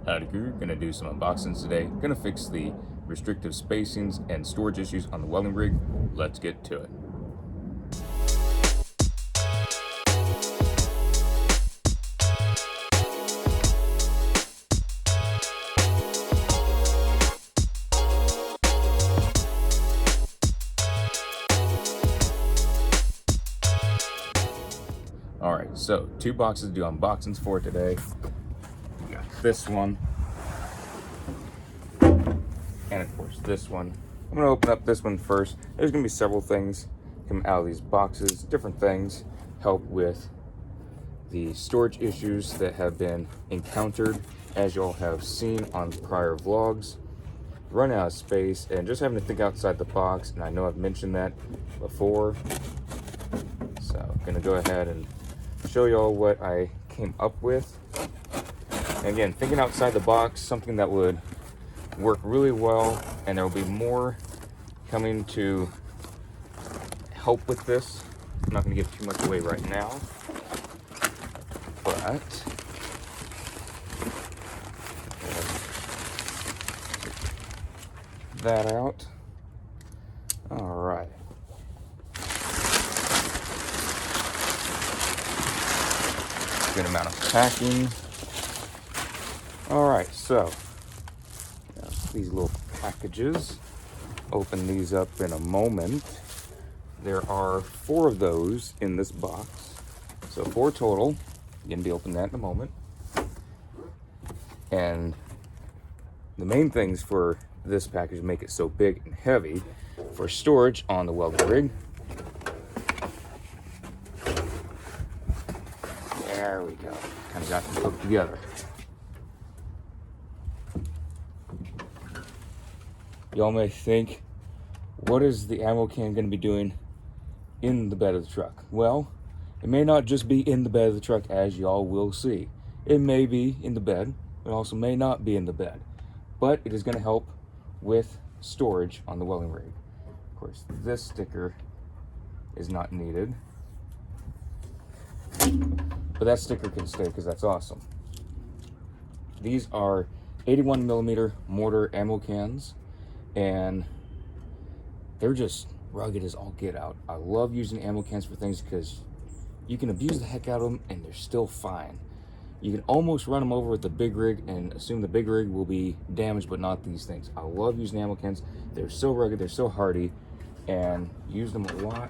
Howdy crew, gonna do some unboxings today. Gonna fix the restrictive spacings and storage issues on the welding rig. Let's get to it. Alright, so 2 boxes to do unboxings for today. We got this one, and of course this one. I'm going to open up this one first. There's going to be several things coming out of these boxes, different things, help with the storage issues that have been encountered, as y'all have seen on prior vlogs. Run out of space and just having to think outside the box, and I know I've mentioned that before. So I'm going to go ahead and show y'all what I came up with. And again, thinking outside the box, something that would work really well, and there will be more coming to help with this. I'm not going to give too much away right now, but that out. All right. Good amount of packing. All right, so these little packages, open these up in a moment. There are 4 of those in this box, so 4 total. You're gonna be opening that in a moment. And the main things for this package make it so big and heavy for storage on the welding rig. There we go. Kind of got them hooked together. Y'all may think, what is the ammo can going to be doing in the bed of the truck? Well, it may not just be in the bed of the truck, as y'all will see. It may be in the bed, but also may not be in the bed. But it is going to help with storage on the welding rig. Of course, this sticker is not needed, but that sticker can stay because that's awesome. These are 81mm mortar ammo cans, and they're just rugged as all get out. I love using ammo cans for things because you can abuse the heck out of them and they're still fine. You can almost run them over with the big rig and assume the big rig will be damaged, but not these things. I love using ammo cans. They're so rugged, they're so hardy, and use them a lot.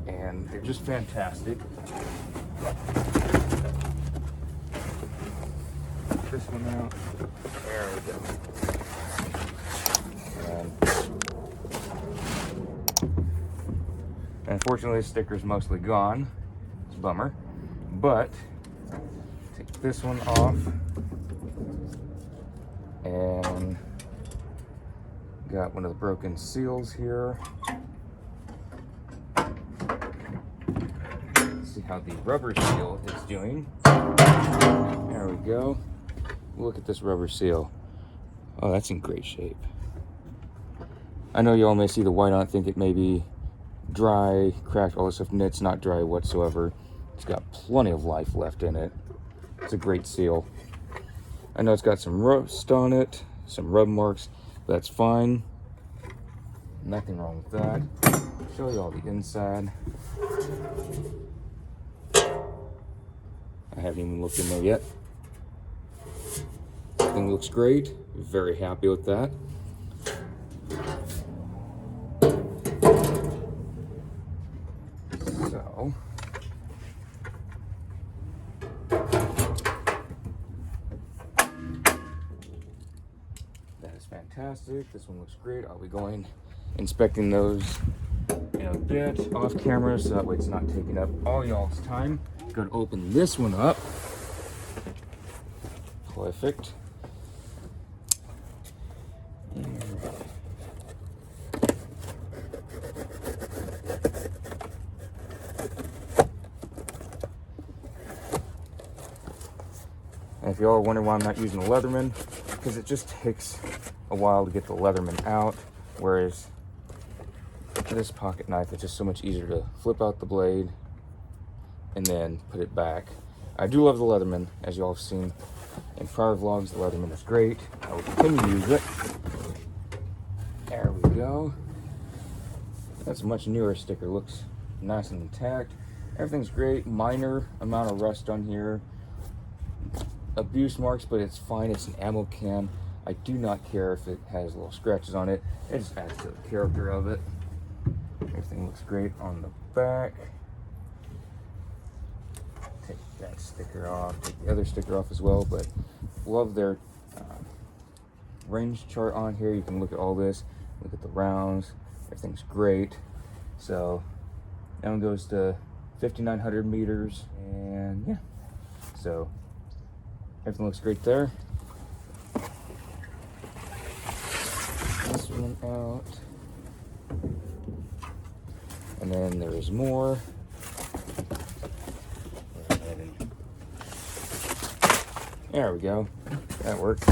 And they're just fantastic. This one out. There we go. And unfortunately, the sticker's mostly gone. It's a bummer. But take this one off, and got one of the broken seals here. See how the rubber seal is doing. There we go. Look at this rubber seal. Oh, that's in great shape. I know y'all may see the white on it, think it may be dry, cracked, all this stuff, and it's not dry whatsoever. It's got plenty of life left in it. It's a great seal. I know it's got some rust on it, some rub marks, but that's fine. Nothing wrong with that. I'll show you all the inside. I haven't even looked in there yet. Everything looks great. Very happy with that. So, that is fantastic. This one looks great. I'll be going inspecting those in a bit off camera, so that way it's not taking up all y'all's time. Go to open this one up. Perfect. And if y'all are wondering why I'm not using a Leatherman, because it just takes a while to get the Leatherman out, whereas this pocket knife is just so much easier to flip out the blade and then put it back. I do love the Leatherman, as you all have seen in prior vlogs. The Leatherman is great. I will continue to use it. There we go. That's a much newer sticker. Looks nice and intact. Everything's great. Minor amount of rust on here. Abuse marks, but it's fine. It's an ammo can. I do not care if it has little scratches on it. It just adds to the character of it. Everything looks great on the back. Take that sticker off. Take the other sticker off as well. But love their range chart on here. You can look at all this. Look at the rounds. Everything's great. So that one goes to 5,900 meters. And yeah. So everything looks great there. This one out. And then there's more. There we go. That worked.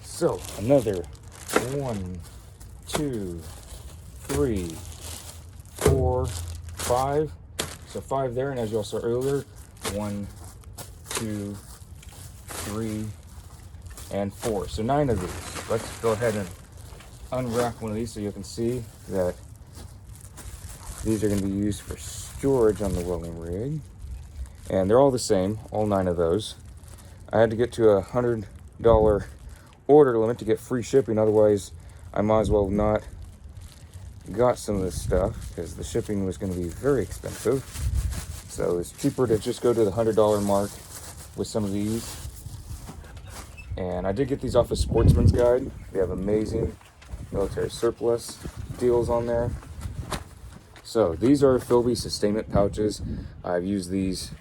So another 1, 2, 3, 4, 5. So 5 there, and as you all saw earlier, 1, 2, 3, and 4. So 9 of these. Let's go ahead and unwrap one of these so you can see that these are going to be used for storage on the welding rig. And they're all the same, all 9 of those. I had to get to a $100 order limit to get free shipping, otherwise I might as well not got some of this stuff because the shipping was going to be very expensive. So it's cheaper to just go to the $100 mark with some of these. And I did get these off of Sportsman's Guide. They have amazing military surplus deals on there. So these are Philby sustainment pouches. I've used these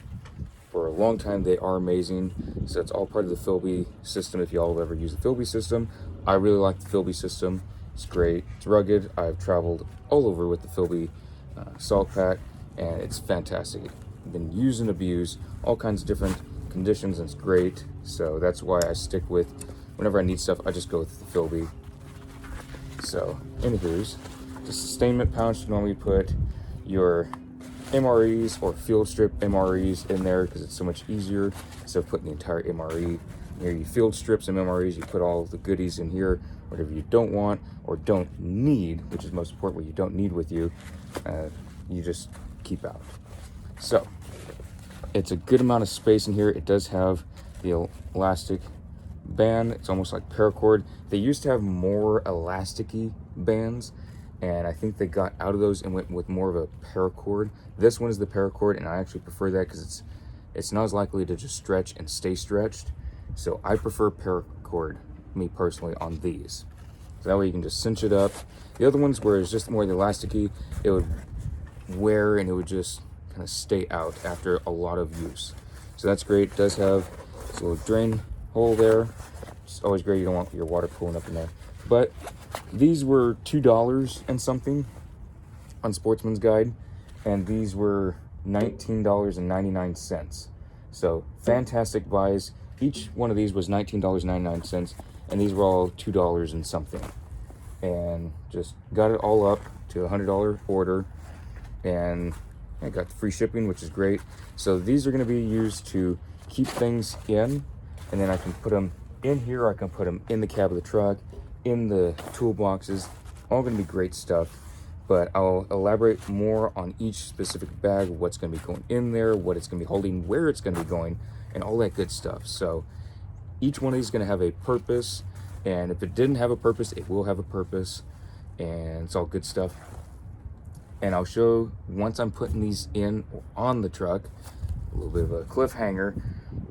for a long time. They are amazing. So it's all part of the Philby system. If y'all have ever used the Philby system, I really like the Philby system. It's great. It's rugged. I've traveled all over with the Philby salt pack, and it's fantastic. I've been used and abused, all kinds of different conditions, and it's great. So that's why I stick with, whenever I need stuff, I just go with the Philby. So, anywho's, the sustainment pouch, normally put your MREs or field strip MREs in there because it's so much easier instead of putting the entire MRE. Here you field strips and MREs, you put all the goodies in here, whatever you don't want or don't need, which is most important, what you don't need with you, you just keep out. So it's a good amount of space in here. It does have the elastic band. It's almost like paracord. They used to have more elasticy bands, and I think they got out of those and went with more of a paracord. This one is the paracord, and I actually prefer that because it's not as likely to just stretch and stay stretched. So I prefer paracord, me personally, on these. So that way you can just cinch it up. The other ones where it's just more the elasticy, it would wear and it would just kind of stay out after a lot of use. So that's great. It does have this little drain hole there. It's always great. You don't want your water pooling up in there. But these were $2 and something on Sportsman's Guide, and these were $19.99. So fantastic buys. Each one of these was $19.99, and these were all $2 and something. And just got it all up to a $100 order, and I got the free shipping, which is great. So these are going to be used to keep things in, and then I can put them in here. I can put them in the cab of the truck, in the toolboxes. All going to be great stuff. But I'll elaborate more on each specific bag, what's going to be going in there, what it's going to be holding, where it's going to be going, and all that good stuff. So each one of these is going to have a purpose, and if it didn't have a purpose, it will have a purpose, and it's all good stuff. And I'll show, once I'm putting these in on the truck, a little bit of a cliffhanger,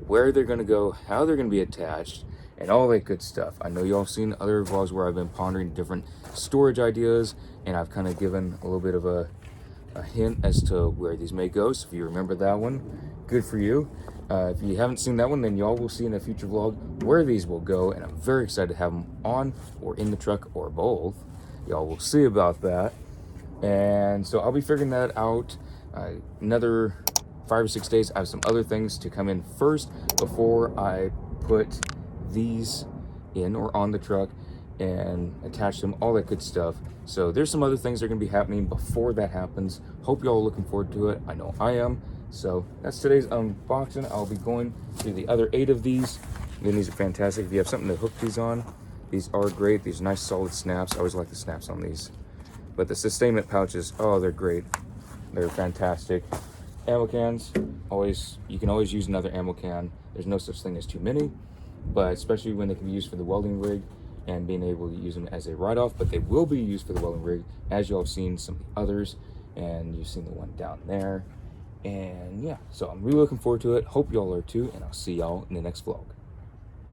where they're going to go, how they're going to be attached, and all that good stuff. I know y'all have seen other vlogs where I've been pondering different storage ideas, and I've kind of given a little bit of a hint as to where these may go. So if you remember that one, good for you. If you haven't seen that one, then y'all will see in a future vlog where these will go, and I'm very excited to have them on or in the truck or both. Y'all will see about that. And so I'll be figuring that out another 5 or 6 days. I have some other things to come in first before I put these in or on the truck, and attach them, all that good stuff. So there's some other things that are going to be happening before that happens. Hope y'all are looking forward to it. I know I am. So that's today's unboxing. I'll be going through the other 8 of these. Then these are fantastic. If you have something to hook these on, these are great. These nice solid snaps. I always like the snaps on these. But the sustainment pouches, oh, they're great. They're fantastic. Ammo cans, you can always use another ammo can. There's no such thing as too many, but especially when they can be used for the welding rig and being able to use them as a write-off, but they will be used for the welding rig, as you all have seen some of the others, and you've seen the one down there. And yeah, so I'm really looking forward to it. Hope y'all are too, and I'll see y'all in the next vlog.